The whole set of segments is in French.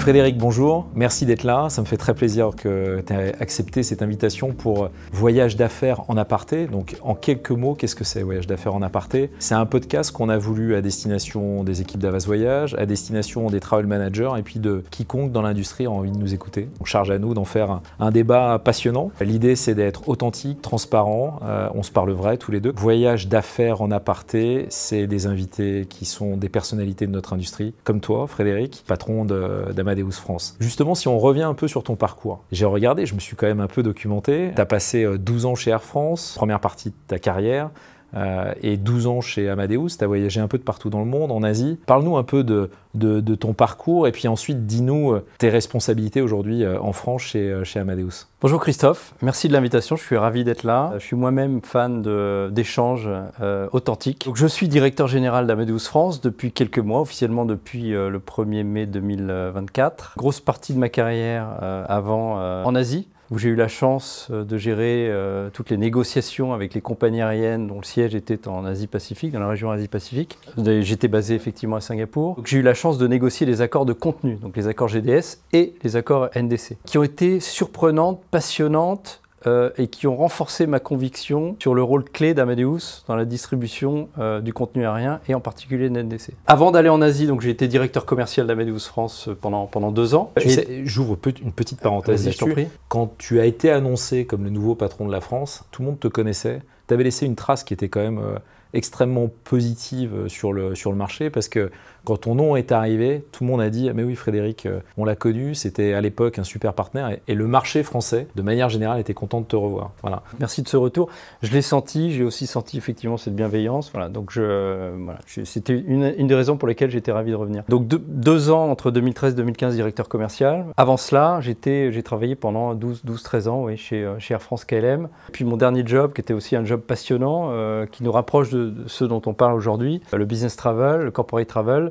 Frédéric, bonjour. Merci d'être là. Ça me fait très plaisir que tu aies accepté cette invitation pour Voyage d'affaires en aparté. Donc, en quelques mots, qu'est-ce que c'est Voyage d'affaires en aparté? C'est un podcast qu'on a voulu à destination des équipes d'Havas Voyage, à destination des travel managers et puis de quiconque dans l'industrie a envie de nous écouter. On charge à nous d'en faire un débat passionnant. L'idée, c'est d'être authentique, transparent. On se parle vrai tous les deux. Voyage d'affaires en aparté, c'est des invités qui sont des personnalités de notre industrie, comme toi, Frédéric, patron d'Amadeus France. Justement, si on revient un peu sur ton parcours, j'ai regardé, je me suis quand même un peu documenté. Tu as passé 12 ans chez Air France, première partie de ta carrière, et 12 ans chez Amadeus. Tu as voyagé un peu de partout dans le monde, en Asie. Parle-nous un peu de ton parcours, et puis ensuite, dis-nous tes responsabilités aujourd'hui en France chez Amadeus. Bonjour Christophe, merci de l'invitation, je suis ravi d'être là. Je suis moi-même fan d'échanges authentiques. Donc, je suis directeur général d'Amadeus France depuis quelques mois, officiellement depuis le 1er mai 2024. Grosse partie de ma carrière avant en Asie, où j'ai eu la chance de gérer toutes les négociations avec les compagnies aériennes dont le siège était en Asie-Pacifique, dans la région Asie-Pacifique. J'étais basé effectivement à Singapour. Donc, j'ai eu la chance de négocier les accords de contenu, donc les accords GDS et les accords NDC, qui ont été surprenantes, passionnantes, et qui ont renforcé ma conviction sur le rôle clé d'Amadeus dans la distribution du contenu aérien et en particulier de NDC. Avant d'aller en Asie, donc j'ai été directeur commercial d'Amadeus France pendant 2 ans. J'ouvre une petite parenthèse là-dessus. Quand tu as été annoncé comme le nouveau patron de la France, tout le monde te connaissait. Tu avais laissé une trace qui était quand même extrêmement positive sur le marché, parce que quand ton nom est arrivé, tout le monde a dit « mais oui, Frédéric, on l'a connu, c'était à l'époque un super partenaire » et le marché français, de manière générale, était content de te revoir. Voilà. Merci de ce retour. Je l'ai senti, j'ai aussi senti effectivement cette bienveillance. Voilà, donc c'était une des raisons pour lesquelles j'étais ravi de revenir. Donc 2 ans entre 2013 et 2015, directeur commercial. Avant cela, j'ai travaillé pendant 12-13 ans chez Air France KLM. Puis mon dernier job, qui était aussi un job passionnant, qui nous rapproche de ce dont on parle aujourd'hui, le business travel, le corporate travel.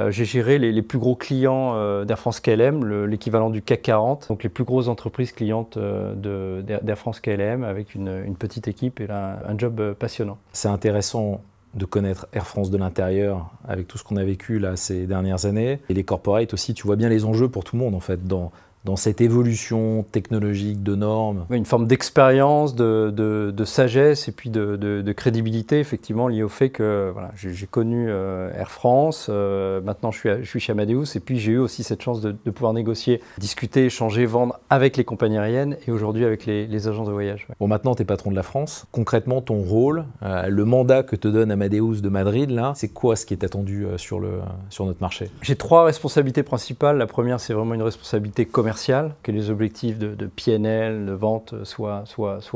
J'ai géré les plus gros clients d'Air France KLM, l'équivalent du CAC 40, donc les plus grosses entreprises clientes d'Air France KLM, avec une petite équipe et là, un job passionnant. C'est intéressant de connaître Air France de l'intérieur avec tout ce qu'on a vécu là, ces dernières années. Et les corporates aussi, tu vois bien les enjeux pour tout le monde en fait, dans cette évolution technologique de normes. Une forme d'expérience, de sagesse et puis de crédibilité, effectivement, liée au fait que voilà, j'ai connu Air France, maintenant je suis chez Amadeus, et puis j'ai eu aussi cette chance de pouvoir négocier, discuter, échanger, vendre avec les compagnies aériennes et aujourd'hui avec les agences de voyage. Bon, maintenant tu es patron de la France. Concrètement, ton rôle, le mandat que te donne Amadeus de Madrid, là, c'est quoi ce qui est attendu sur notre marché? J'ai 3 responsabilités principales. La première, c'est vraiment une responsabilité commerciale, que les objectifs de PNL, de vente soient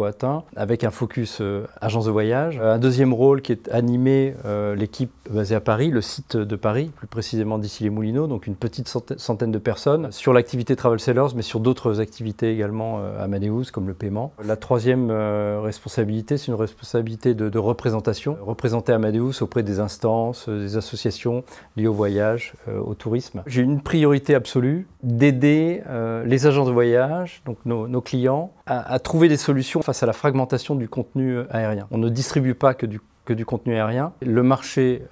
atteints, avec un focus agence de voyage. Un deuxième rôle qui est animé l'équipe basée à Paris, le site de Paris, plus précisément d'Issy-les-Moulineaux, donc une petite centaine de personnes, sur l'activité Travel Sellers, mais sur d'autres activités également Amadeus, comme le paiement. La troisième responsabilité, c'est une responsabilité de représentation, représenter Amadeus auprès des instances, des associations liées au voyage, au tourisme. J'ai une priorité absolue d'aider les agents de voyage, donc nos clients, à trouver des solutions face à la fragmentation du contenu aérien. On ne distribue pas que du contenu aérien. Le marché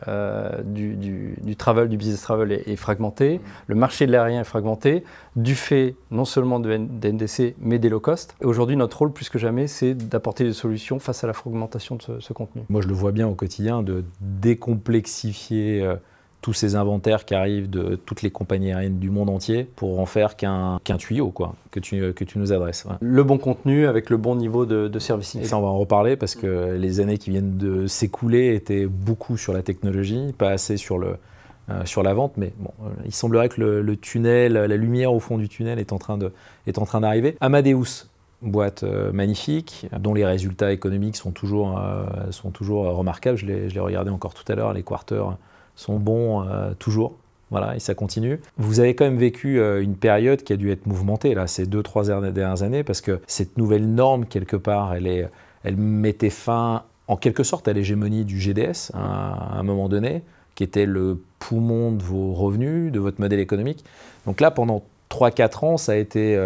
du travel, du business travel est fragmenté. Le marché de l'aérien est fragmenté, du fait non seulement de NDC, mais des low cost. Aujourd'hui, notre rôle, plus que jamais, c'est d'apporter des solutions face à la fragmentation de ce contenu. Moi, je le vois bien au quotidien, de décomplexifier tous ces inventaires qui arrivent de toutes les compagnies aériennes du monde entier pour en faire qu'un tuyau quoi, que tu nous adresses. Ouais. Le bon contenu avec le bon niveau de service. Et ça, on va en reparler parce que les années qui viennent de s'écouler étaient beaucoup sur la technologie, pas assez sur la vente, mais bon, il semblerait que le tunnel, la lumière au fond du tunnel est en train d'arriver. Amadeus, boîte magnifique, dont les résultats économiques sont toujours remarquables. Je l'ai regardé encore tout à l'heure, les quarters sont bons toujours, voilà, et ça continue. Vous avez quand même vécu une période qui a dû être mouvementée, là, ces 2-3 dernières années, parce que cette nouvelle norme, quelque part, elle mettait fin, en quelque sorte, à l'hégémonie du GDS, à un moment donné, qui était le poumon de vos revenus, de votre modèle économique. Donc là, pendant 3-4 ans, ça a été,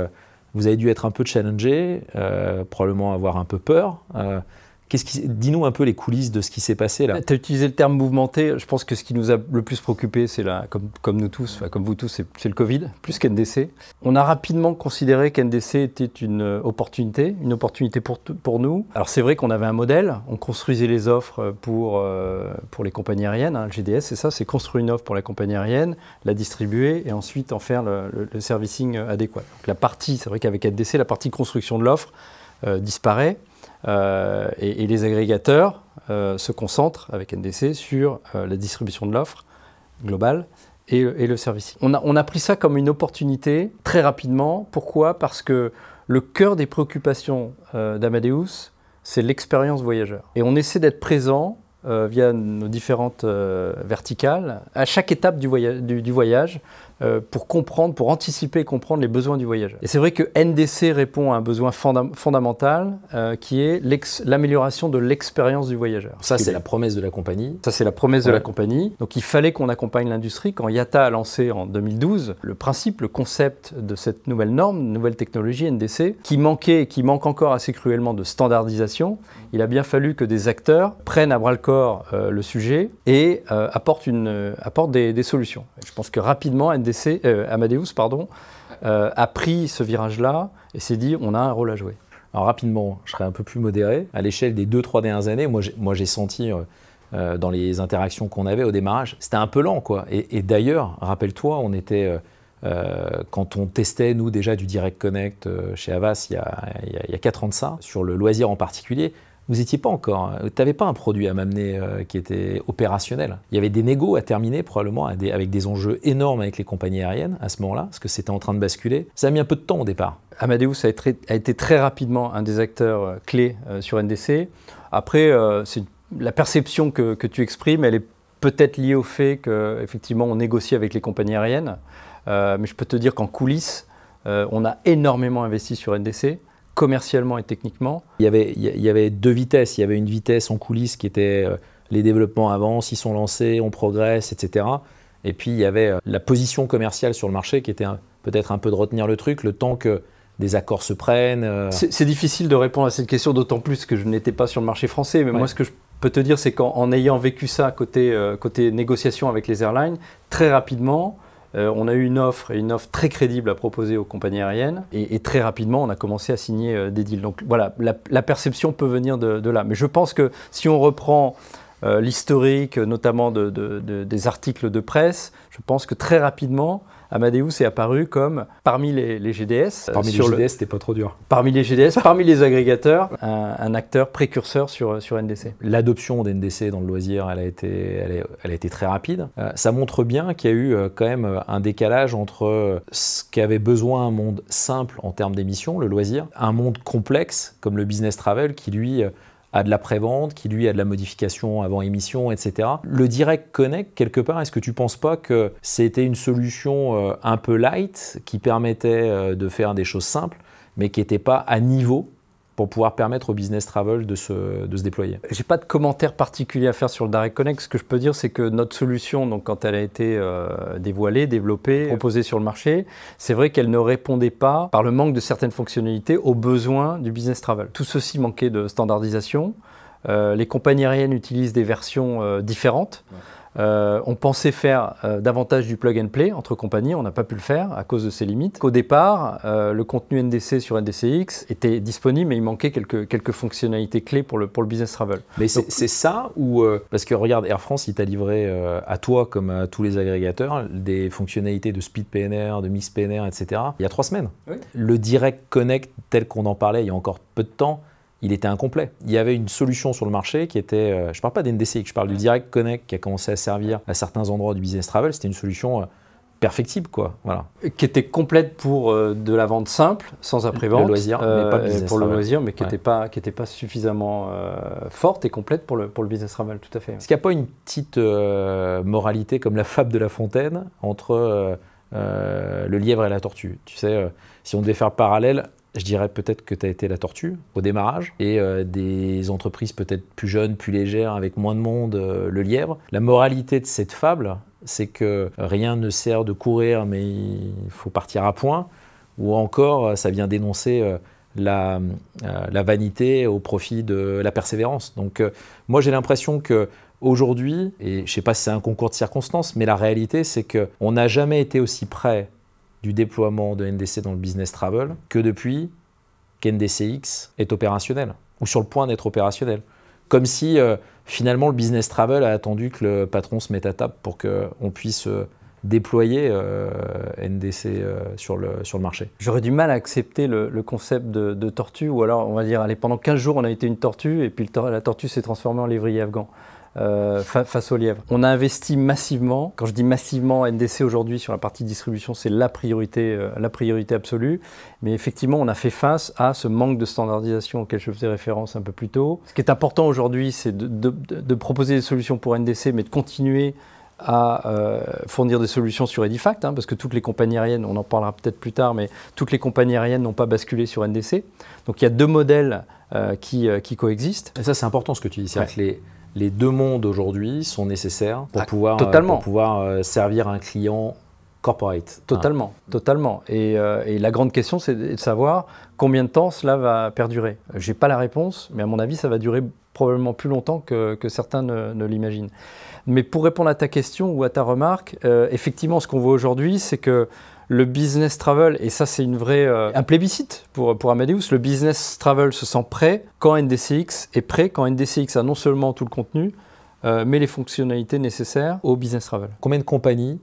vous avez dû être un peu challengé, probablement avoir un peu peur. Dis-nous un peu les coulisses de ce qui s'est passé là. Tu as utilisé le terme mouvementé. Je pense que ce qui nous a le plus préoccupé, c'est comme nous tous, comme vous tous, c'est le Covid, plus qu'NDC. On a rapidement considéré qu'NDC était une opportunité pour nous. Alors c'est vrai qu'on avait un modèle, on construisait les offres pour les compagnies aériennes. Le GDS, c'est ça, c'est construire une offre pour la compagnie aérienne, la distribuer et ensuite en faire le servicing adéquat. Donc la partie, c'est vrai qu'avec NDC, la partie construction de l'offre disparaît. Et les agrégateurs se concentrent avec NDC sur la distribution de l'offre globale et le servicing. On a pris ça comme une opportunité très rapidement. Pourquoi ? Parce que le cœur des préoccupations d'Amadeus, c'est l'expérience voyageur. Et on essaie d'être présent via nos différentes verticales à chaque étape du voyage pour comprendre, pour anticiper et comprendre les besoins du voyageur. Et c'est vrai que NDC répond à un besoin fondamental qui est l'amélioration de l'expérience du voyageur. Ça, c'est la promesse de la compagnie. Ça, c'est la promesse de la compagnie. Donc, il fallait qu'on accompagne l'industrie. Quand IATA a lancé en 2012 le principe, le concept de cette nouvelle norme, nouvelle technologie NDC, qui manquait et qui manque encore assez cruellement de standardisation, il a bien fallu que des acteurs prennent à bras-le-corps le sujet et apportent des solutions. Je pense que rapidement, Amadeus a pris ce virage-là et s'est dit on a un rôle à jouer. Alors rapidement, je serai un peu plus modéré. À l'échelle des 2-3 dernières années, moi j'ai senti dans les interactions qu'on avait au démarrage, c'était un peu lent, quoi. Et d'ailleurs, rappelle-toi, on était quand on testait nous déjà du Direct Connect chez Havas il y a 4 ans de ça, sur le loisir en particulier. Vous n'étiez pas encore, tu n'avais pas un produit à m'amener qui était opérationnel. Il y avait des négos à terminer probablement avec des enjeux énormes avec les compagnies aériennes à ce moment-là, parce que c'était en train de basculer. Ça a mis un peu de temps au départ. Amadeus a été très rapidement un des acteurs clés sur NDC. Après, c'est la perception que tu exprimes, elle est peut-être liée au fait qu'effectivement on négocie avec les compagnies aériennes. Mais je peux te dire qu'en coulisses, on a énormément investi sur NDC. Commercialement et techniquement. Il y avait 2 vitesses. Il y avait une vitesse en coulisses qui était les développements avancent, ils sont lancés, on progresse, etc. Et puis il y avait la position commerciale sur le marché qui était peut-être un peu de retenir le truc, le temps que des accords se prennent. C'est difficile de répondre à cette question, d'autant plus que je n'étais pas sur le marché français. Mais moi, ce que je peux te dire, c'est qu'en ayant vécu ça côté négociation avec les airlines, très rapidement, on a eu une offre très crédible à proposer aux compagnies aériennes et très rapidement on a commencé à signer des deals. Donc voilà, la perception peut venir de là. Mais je pense que si on reprend l'historique, notamment des articles de presse, je pense que très rapidement, Amadeus est apparu comme parmi les GDS. Parmi les GDS, c'était pas trop dur. Parmi les GDS, parmi les agrégateurs, un acteur précurseur sur NDC. L'adoption d'NDC dans le loisir, elle a été très rapide. Ça montre bien qu'il y a eu quand même un décalage entre ce qu'avait besoin un monde simple en termes d'émissions, le loisir, un monde complexe comme le business travel qui lui a de la prévente, qui lui a de la modification avant émission, etc. Le Direct Connect, quelque part, est-ce que tu ne penses pas que c'était une solution un peu light qui permettait de faire des choses simples, mais qui n'était pas à niveau pour pouvoir permettre au business travel de se déployer? J'ai pas de commentaire particulier à faire sur le Direct Connect. Ce que je peux dire, c'est que notre solution, donc, quand elle a été dévoilée, développée, proposée sur le marché, c'est vrai qu'elle ne répondait pas, par le manque de certaines fonctionnalités, aux besoins du business travel. Tout ceci manquait de standardisation. Les compagnies aériennes utilisent des versions différentes. On pensait faire davantage du plug and play entre compagnies, on n'a pas pu le faire à cause de ses limites. Au départ, le contenu NDC sur NDCX était disponible, mais il manquait quelques fonctionnalités clés pour le business travel. Mais c'est ça ou parce que regarde, Air France, il t'a livré à toi comme à tous les agrégateurs des fonctionnalités de Speed PNR, de Mix PNR, etc. Il y a 3 semaines. Oui. Le Direct Connect tel qu'on en parlait il y a encore peu de temps, il était incomplet. Il y avait une solution sur le marché qui était, je ne parle pas d'NDC, je parle du Direct Connect qui a commencé à servir à certains endroits du business travel. C'était une solution perfectible, quoi. Voilà. Qui était complète pour de la vente simple, sans après-vente. Le loisir, mais pas le business pour travel. Le loisir, mais qui n'était pas suffisamment forte et complète pour le business travel, tout à fait. Est-ce qu'il n'y a pas une petite moralité comme la fable de La Fontaine entre le lièvre et la tortue? Tu sais, si on devait faire parallèle, je dirais peut-être que tu as été la tortue au démarrage et des entreprises peut-être plus jeunes, plus légères, avec moins de monde, le lièvre. La moralité de cette fable, c'est que rien ne sert de courir, mais il faut partir à point. Ou encore, ça vient dénoncer la vanité au profit de la persévérance. Donc moi j'ai l'impression qu'aujourd'hui, et je ne sais pas si c'est un concours de circonstances, mais la réalité c'est qu'on n'a jamais été aussi près du déploiement de NDC dans le business travel que depuis qu'NDCX est opérationnel, ou sur le point d'être opérationnel. Comme si finalement le business travel a attendu que le patron se mette à table pour qu'on puisse déployer NDC sur le marché. J'aurais du mal à accepter le concept de tortue, ou alors on va dire, allez, pendant 15 jours on a été une tortue et puis la tortue s'est transformée en lévrier afghan. Face au lièvre. On a investi massivement. Quand je dis massivement, NDC aujourd'hui sur la partie distribution, c'est la priorité absolue. Mais effectivement, on a fait face à ce manque de standardisation auquel je faisais référence un peu plus tôt. Ce qui est important aujourd'hui, c'est de proposer des solutions pour NDC, mais de continuer à fournir des solutions sur Edifact, parce que toutes les compagnies aériennes, on en parlera peut-être plus tard, mais toutes les compagnies aériennes n'ont pas basculé sur NDC. Donc il y a deux modèles qui coexistent. Et ça, c'est important ce que tu dis. C'est-à-dire que les deux mondes aujourd'hui sont nécessaires pour pouvoir servir un client corporate. Totalement. Et la grande question, c'est de savoir combien de temps cela va perdurer. Je n'ai pas la réponse, mais à mon avis, ça va durer probablement plus longtemps que certains ne l'imaginent. Mais pour répondre à ta question ou à ta remarque, effectivement, ce qu'on voit aujourd'hui, c'est que le business travel, et ça c'est un plébiscite pour Amadeus, le business travel se sent prêt quand NDCX est prêt, quand NDCX a non seulement tout le contenu, mais les fonctionnalités nécessaires au business travel. Combien de compagnies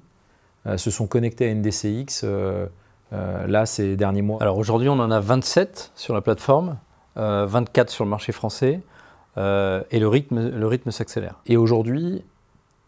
se sont connectées à NDCX là ces derniers mois? Alors aujourd'hui on en a 27 sur la plateforme, 24 sur le marché français, et le rythme s'accélère. Et aujourd'hui,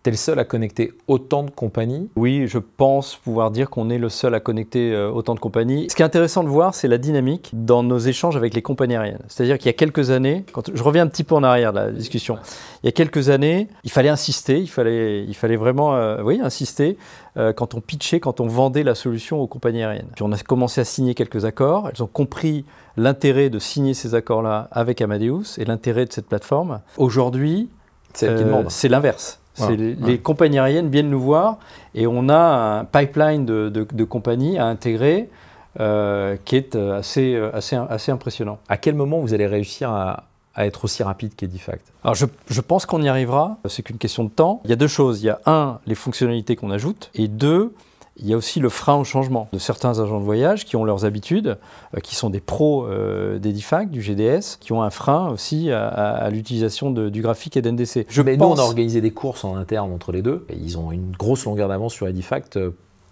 tu es le seul à connecter autant de compagnies? Oui, je pense pouvoir dire qu'on est le seul à connecter autant de compagnies. Ce qui est intéressant de voir, c'est la dynamique dans nos échanges avec les compagnies aériennes. C'est-à-dire qu'il y a quelques années, je reviens un petit peu en arrière de la discussion, il y a quelques années, il fallait insister, il fallait vraiment insister quand on pitchait, quand on vendait la solution aux compagnies aériennes. Puis on a commencé à signer quelques accords, elles ont compris l'intérêt de signer ces accords-là avec Amadeus et l'intérêt de cette plateforme. Aujourd'hui, c'est l'inverse. Les compagnies aériennes viennent nous voir et on a un pipeline de compagnies à intégrer qui est assez impressionnant. À quel moment vous allez réussir à être aussi rapide qu'Edifact? Alors je pense qu'on y arrivera, c'est qu'une question de temps. Il y a deux choses. Il y a les fonctionnalités qu'on ajoute, et deux, il y a aussi le frein au changement de certains agents de voyage qui ont leurs habitudes, qui sont des pros d'Edifact, du GDS, qui ont un frein aussi à l'utilisation du graphique et d'NDC. Nous, on a organisé des courses en interne entre les deux, et ils ont une grosse longueur d'avance sur Edifact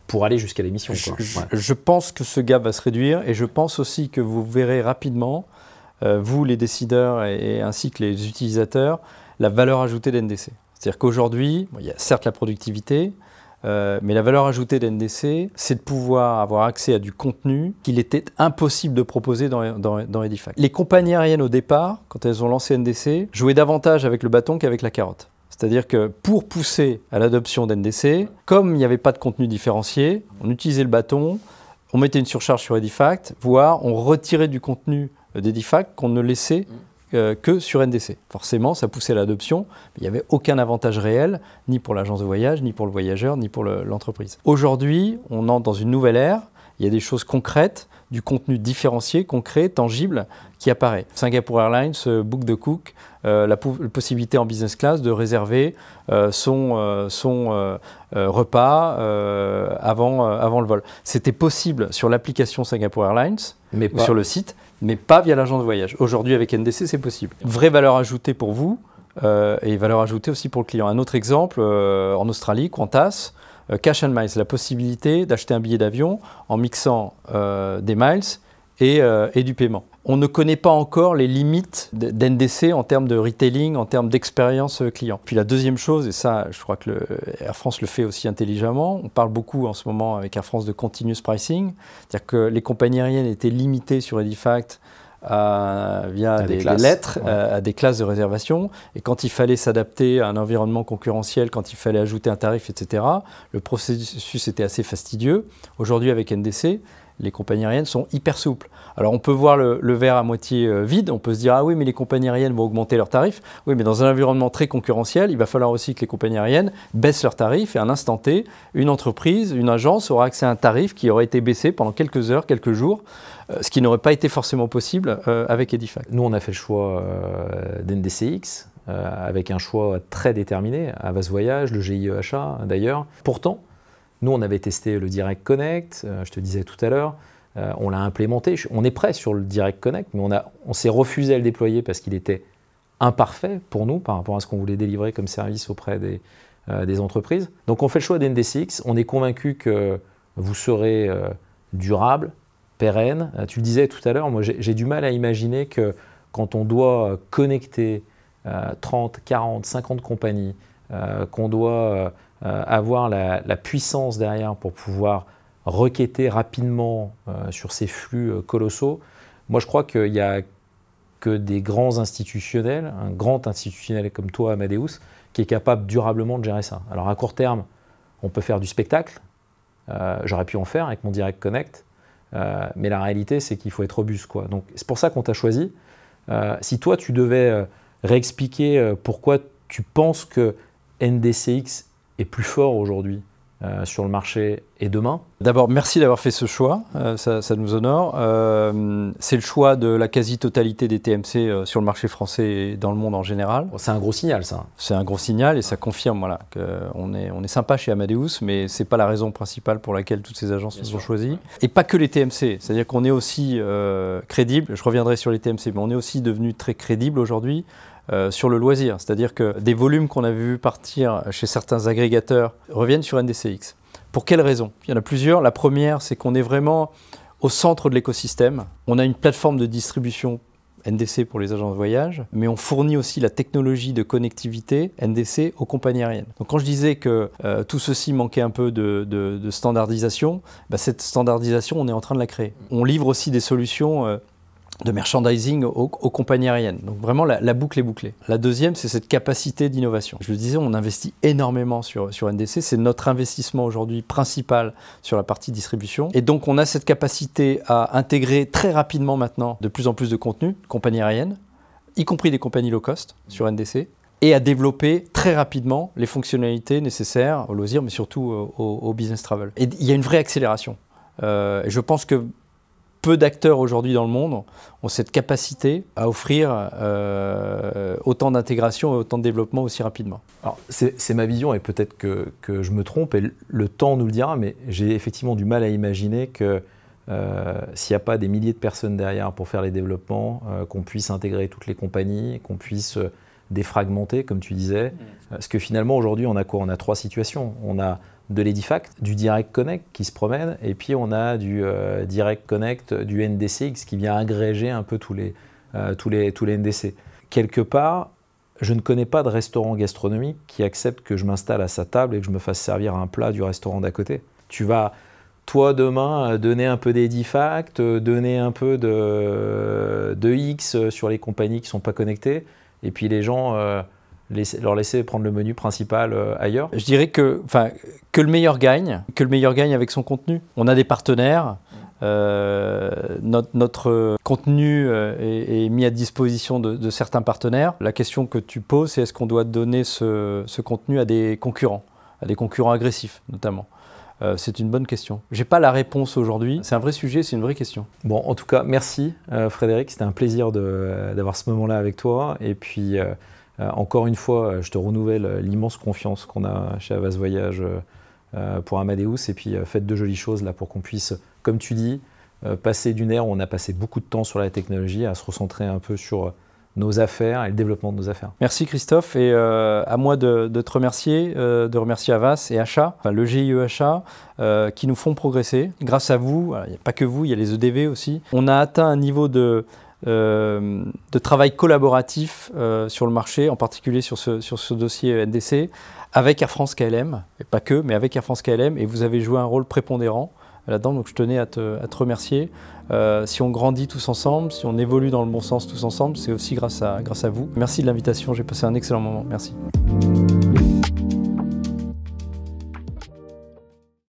pour aller jusqu'à l'émission. Je pense que ce gap va se réduire, et je pense aussi que vous verrez rapidement, vous les décideurs et ainsi que les utilisateurs, la valeur ajoutée d'NDC. C'est-à-dire qu'aujourd'hui, il y a certes la productivité, mais la valeur ajoutée d'NDC, c'est de pouvoir avoir accès à du contenu qu'il était impossible de proposer dans Edifact. Les compagnies aériennes au départ, quand elles ont lancé NDC, jouaient davantage avec le bâton qu'avec la carotte. C'est-à-dire que pour pousser à l'adoption d'NDC, comme il n'y avait pas de contenu différencié, on utilisait le bâton, on mettait une surcharge sur Edifact, voire on retirait du contenu d'Edifact qu'on ne laissait que sur NDC. Forcément, ça poussait à l'adoption, mais il n'y avait aucun avantage réel, ni pour l'agence de voyage, ni pour le voyageur, ni pour l'entreprise. Aujourd'hui, on entre dans une nouvelle ère, il y a des choses concrètes, du contenu différencié, concret, tangible, qui apparaît. Singapore Airlines, Book the Cook, la possibilité en business class de réserver son repas avant le vol. C'était possible sur l'application Singapore Airlines, ou sur le site, mais pas via l'agence de voyage. Aujourd'hui, avec NDC, c'est possible. Vraie valeur ajoutée pour vous et valeur ajoutée aussi pour le client. Un autre exemple, en Australie, Qantas, Cash and Miles, la possibilité d'acheter un billet d'avion en mixant des miles et du paiement. On ne connaît pas encore les limites d'NDC en termes de retailing, en termes d'expérience client. Puis la deuxième chose, et ça je crois que Air France le fait aussi intelligemment, on parle beaucoup en ce moment avec Air France de continuous pricing, c'est-à-dire que les compagnies aériennes étaient limitées sur Edifact via des lettres, à des classes de réservation, et quand il fallait s'adapter à un environnement concurrentiel, quand il fallait ajouter un tarif, etc., le processus était assez fastidieux. Aujourd'hui avec NDC, les compagnies aériennes sont hyper souples. Alors on peut voir le verre à moitié vide, on peut se dire ah oui mais les compagnies aériennes vont augmenter leurs tarifs. Oui mais dans un environnement très concurrentiel, il va falloir aussi que les compagnies aériennes baissent leurs tarifs et à un instant T, une entreprise, une agence aura accès à un tarif qui aurait été baissé pendant quelques heures, quelques jours, ce qui n'aurait pas été forcément possible avec Edifact. Nous on a fait le choix d'NDCX avec un choix très déterminé, Havas Voyage, le GIE Achat d'ailleurs. Pourtant, nous on avait testé le Direct Connect, je te disais tout à l'heure. On l'a implémenté, on est prêt sur le Direct Connect, mais on s'est refusé à le déployer parce qu'il était imparfait pour nous par rapport à ce qu'on voulait délivrer comme service auprès des entreprises. Donc on fait le choix d'NDCX, on est convaincu que vous serez durable, pérenne. Tu le disais tout à l'heure, moi j'ai du mal à imaginer que quand on doit connecter 30, 40, 50 compagnies, qu'on doit avoir la puissance derrière pour pouvoir requêter rapidement sur ces flux colossaux. Moi, je crois qu'il n'y a que des grands institutionnels, un grand institutionnel comme toi, Amadeus, qui est capable durablement de gérer ça. Alors, à court terme, on peut faire du spectacle. J'aurais pu en faire avec mon Direct Connect. Mais la réalité, c'est qu'il faut être robuste, quoi. Donc, c'est pour ça qu'on t'a choisi. Si toi, tu devais réexpliquer pourquoi tu penses que NDCX est plus fort aujourd'hui sur le marché et demain. D'abord, merci d'avoir fait ce choix, ça nous honore. C'est le choix de la quasi-totalité des TMC sur le marché français et dans le monde en général. C'est un gros signal, ça. C'est un gros signal et ça confirme voilà, qu'on est sympa chez Amadeus, mais ce n'est pas la raison principale pour laquelle toutes ces agences nous ont choisis. Et pas que les TMC, c'est-à-dire qu'on est aussi crédible, je reviendrai sur les TMC, mais on est aussi devenu très crédible aujourd'hui sur le loisir. C'est-à-dire que des volumes qu'on avait vus partir chez certains agrégateurs reviennent sur NDCX. Pour quelles raisons? Il y en a plusieurs. La première, c'est qu'on est vraiment au centre de l'écosystème. On a une plateforme de distribution NDC pour les agences de voyage, mais on fournit aussi la technologie de connectivité NDC aux compagnies aériennes. Donc quand je disais que tout ceci manquait un peu de standardisation, cette standardisation, on est en train de la créer. On livre aussi des solutions de merchandising aux compagnies aériennes. Donc vraiment, la boucle est bouclée. La deuxième, c'est cette capacité d'innovation. Je le disais, on investit énormément sur NDC. C'est notre investissement aujourd'hui principal sur la partie distribution. Et donc, on a cette capacité à intégrer très rapidement maintenant de plus en plus de contenus, compagnies aériennes, y compris des compagnies low cost sur NDC, et à développer très rapidement les fonctionnalités nécessaires au loisir, mais surtout au business travel. Et il y a une vraie accélération. Et je pense que peu d'acteurs aujourd'hui dans le monde ont cette capacité à offrir autant d'intégration et autant de développement aussi rapidement. Alors, c'est ma vision et peut-être que je me trompe et le temps nous le dira, mais j'ai effectivement du mal à imaginer que s'il n'y a pas des milliers de personnes derrière pour faire les développements, qu'on puisse intégrer toutes les compagnies, qu'on puisse défragmenter, comme tu disais. Parce que finalement, aujourd'hui, on a quoi? On a trois situations. On a de l'Edifact, du Direct Connect qui se promène, et puis on a du Direct Connect, du NDCX qui vient agréger un peu tous les NDC. Quelque part, je ne connais pas de restaurant gastronomique qui accepte que je m'installe à sa table et que je me fasse servir un plat du restaurant d'à côté. Tu vas, toi, demain, donner un peu d'Edifact, donner un peu de X sur les compagnies qui ne sont pas connectées, et puis les gens... leur laisser prendre le menu principal ailleurs. Je dirais que le meilleur gagne avec son contenu. On a des partenaires, notre contenu est mis à disposition de certains partenaires. La question que tu poses, c'est est-ce qu'on doit donner ce contenu à des concurrents agressifs notamment. C'est une bonne question. Je n'ai pas la réponse aujourd'hui. C'est un vrai sujet, c'est une vraie question. Bon, en tout cas, merci Frédéric. C'était un plaisir d'avoir ce moment-là avec toi. Et puis... encore une fois, je te renouvelle l'immense confiance qu'on a chez Havas Voyage pour Amadeus et puis faites de jolies choses là pour qu'on puisse, comme tu dis, passer d'une ère où on a passé beaucoup de temps sur la technologie à se recentrer un peu sur nos affaires et le développement de nos affaires. Merci Christophe et à moi de te remercier, de remercier Havas et Achat, le GIE Achat, qui nous font progresser. Grâce à vous, il n'y a pas que vous, il y a les EDV aussi. On a atteint un niveau de travail collaboratif sur le marché, en particulier sur ce dossier NDC, avec Air France KLM, et pas que, mais avec Air France KLM, et vous avez joué un rôle prépondérant là-dedans, donc je tenais à te remercier. Si on grandit tous ensemble, si on évolue dans le bon sens tous ensemble, c'est aussi grâce à vous. Merci de l'invitation, j'ai passé un excellent moment, merci.